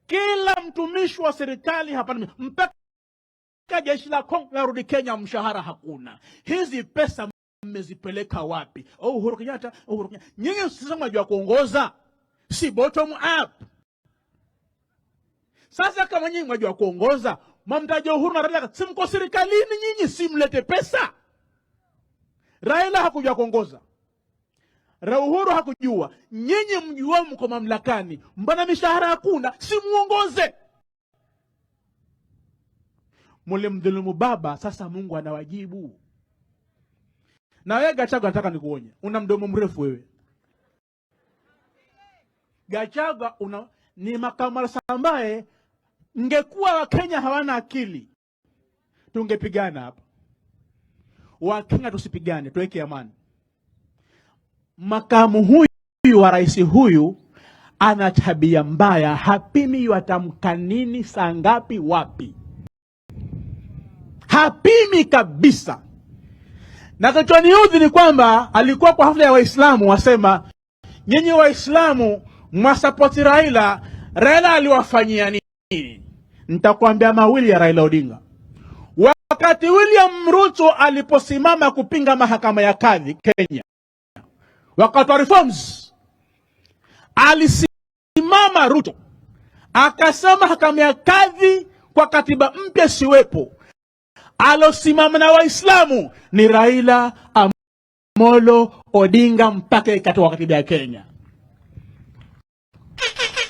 Kila mtumishi wa serikali hapa mpaka jeshi la Kongo narudi Kenya, mshahara hakuna. Hizi pesa mmezipeleka wapi? Uhuru Kenyatta, Uhuru Kenyatta. Nyinyi sasa mnajua kuongoza, si bottom up. Sasa kama nyinyi mnajua kuongoza, mamtaje Uhuru na Raila, si mko serikalini nyinyi, si mlete pesa. Raila hakujua kuongoza, Uhuru hakujua. Nyinyi mjua mko mamlakani, mbona mishahara hakuna? Si muongoze. Mlimdhulumu baba, sasa Mungu anawajibu. Na wewe Gachagua, nataka nikuonye, una mdomo mrefu wewe. Gachagua ni makamu ambaye ngekuwa Wakenya hawana akili tungepigana hapa. Wakenya tusipigane, tuweke amani. Makamu huyu wa rais huyu ana tabia mbaya, hapimi yatamka nini, saa ngapi, wapi. Hapimi kabisa. Na kichoniudhi ni kwamba alikuwa kwa hafla ya Waislamu, wasema nyinyi Waislamu mwasapoti Raila. Raila aliwafanyia nini? Nitakwambia mawili ya Raila Odinga. Wakati William Ruto aliposimama kupinga mahakama ya kadhi Kenya, wakati wa reforms, alisimama Ruto akasema mahakama ya kadhi kwa katiba mpya siwepo. Alosimama na Waislamu ni Raila Amolo Odinga mpaka ikatoa katiba ya Kenya.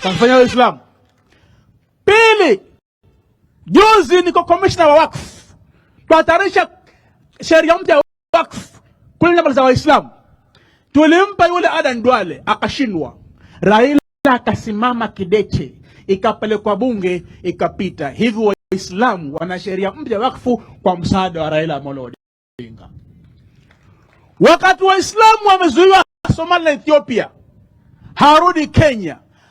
Kafanya Waislamu. Pili, juzi niko commissioner wa wakfu, tuatarisha sheria mpya ya wakfu kulinda mali za Waislamu. Tulimpa yule Adan Duale akashindwa. Raila akasimama kidete, ikapelekwa bunge, ikapita. Hivi Waislamu wana sheria mpya wakfu kwa msaada wa Raila Amolo Odinga. Wakati Waislamu wamezuiwa Somalia na Ethiopia, harudi Kenya,